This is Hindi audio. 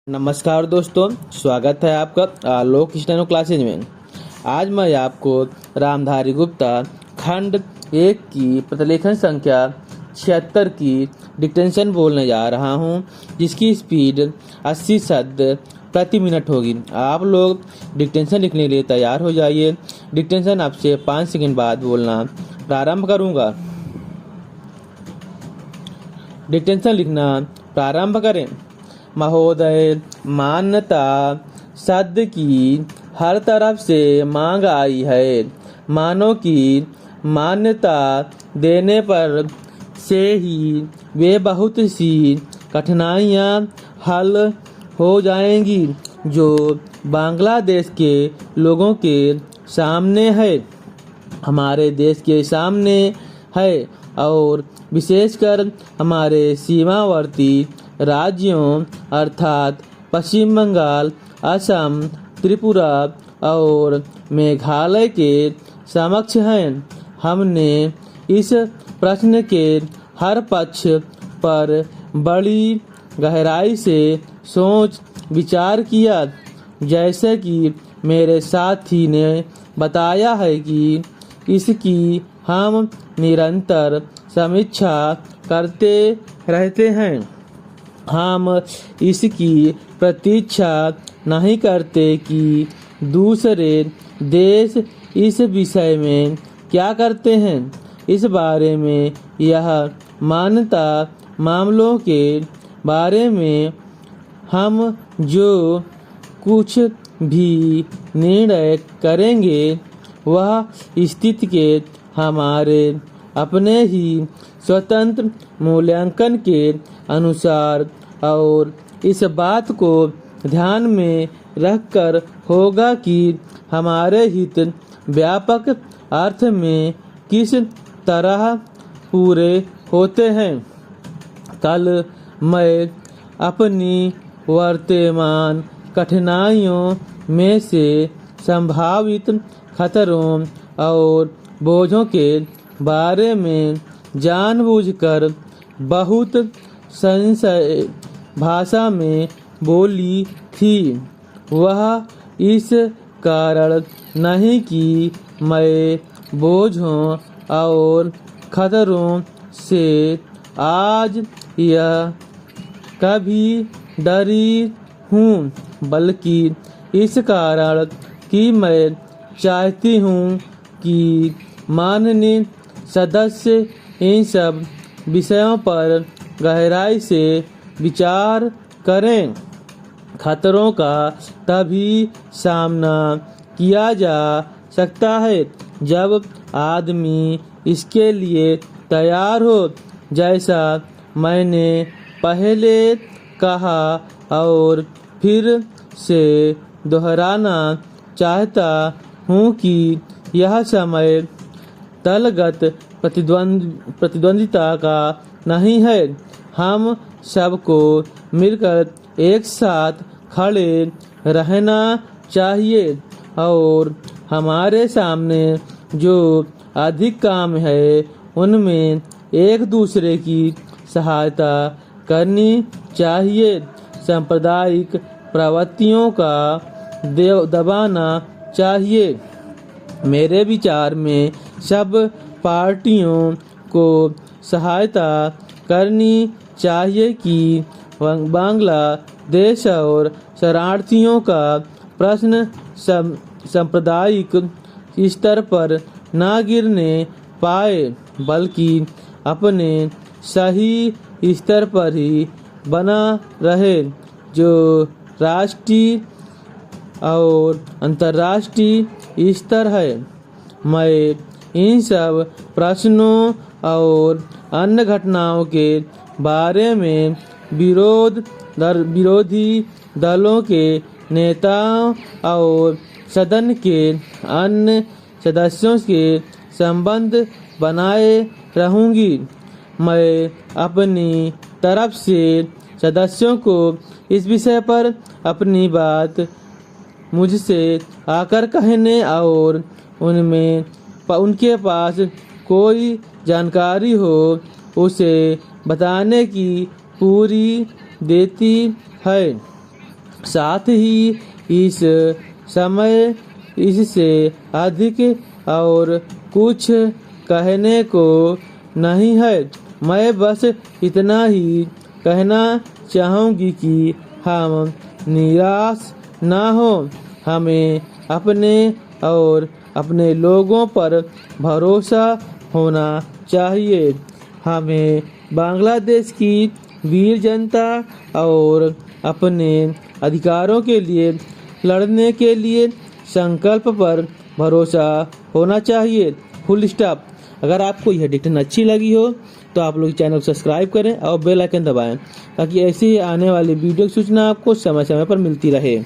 नमस्कार दोस्तों, स्वागत है आपका आलोक स्टेनो क्लासेज में। आज मैं आपको रामधारी गुप्ता खंड 1 की प्रतिलेखन संख्या 76 की डिक्टेंशन बोलने जा रहा हूं, जिसकी स्पीड 80 शब्द प्रति मिनट होगी। आप लोग डिक्टेंशन लिखने के लिए तैयार हो जाइए। डिक्टेंशन आपसे 5 सेकंड बाद बोलना प्रारंभ करूंगा। डिक्टेंशन लिखना प्रारंभ करें। महोदय, मान्यता शब्द की हर तरफ से मांग आई है। मानव की मान्यता देने पर से ही वे बहुत सी कठिनाइयाँ हल हो जाएंगी जो बांग्लादेश के लोगों के सामने है, हमारे देश के सामने है और विशेषकर हमारे सीमावर्ती राज्यों अर्थात पश्चिम बंगाल, असम, त्रिपुरा और मेघालय के समक्ष हैं। हमने इस प्रश्न के हर पक्ष पर बड़ी गहराई से सोच विचार किया। जैसे कि मेरे साथी ने बताया है कि इसकी हम निरंतर समीक्षा करते रहते हैं। हम इसकी प्रतीक्षा नहीं करते कि दूसरे देश इस विषय में क्या करते हैं। इस बारे में यह मान्यता मामलों के बारे में हम जो कुछ भी निर्णय करेंगे वह स्थिति के हमारे अपने ही स्वतंत्र मूल्यांकन के अनुसार और इस बात को ध्यान में रखकर होगा कि हमारे हित व्यापक अर्थ में किस तरह पूरे होते हैं। कल मैं अपनी वर्तमान कठिनाइयों में से संभावित खतरों और बोझों के बारे में जानबूझकर बहुत संशय भाषा में बोली थी। वह इस कारण नहीं कि मैं बोझों और खतरों से आज यह कभी डरी हूँ, बल्कि इस कारण कि मैं चाहती हूँ कि माननीय सदस्य इन सब विषयों पर गहराई से विचार करें। खतरों का तभी सामना किया जा सकता है जब आदमी इसके लिए तैयार हो। जैसा मैंने पहले कहा और फिर से दोहराना चाहता हूँ कि यह समय दलगत प्रतिद्वंदिता का नहीं है। हम सबको मिलकर एक साथ खड़े रहना चाहिए और हमारे सामने जो अधिक काम है उनमें एक दूसरे की सहायता करनी चाहिए। सांप्रदायिक प्रवृत्तियों का दबाना चाहिए। मेरे विचार में सब पार्टियों को सहायता करनी चाहिए कि बांग्लादेश और शरणार्थियों का प्रश्न सांप्रदायिक स्तर पर न गिरने पाए, बल्कि अपने सही स्तर पर ही बना रहे, जो राष्ट्रीय और अंतर्राष्ट्रीय स्तर है। मैं इन सब प्रश्नों और अन्य घटनाओं के बारे में विरोधी दलों के नेताओं और सदन के अन्य सदस्यों के संबंध बनाए रहूंगी। मैं अपनी तरफ से सदस्यों को इस विषय पर अपनी बात मुझसे आकर कहने और उनके पास कोई जानकारी हो उसे बताने की पूरी देती है। साथ ही इस समय इससे अधिक और कुछ कहने को नहीं है। मैं बस इतना ही कहना चाहूँगी कि हम निराश न हो। हमें अपने और अपने लोगों पर भरोसा होना चाहिए। हमें बांग्लादेश की वीर जनता और अपने अधिकारों के लिए लड़ने के लिए संकल्प पर भरोसा होना चाहिए। Full stop. अगर आपको यह डिटेल अच्छी लगी हो तो आप लोग चैनल को सब्सक्राइब करें और बेल आइकन दबाएं ताकि ऐसी आने वाली वीडियो की सूचना आपको समय समय पर मिलती रहे।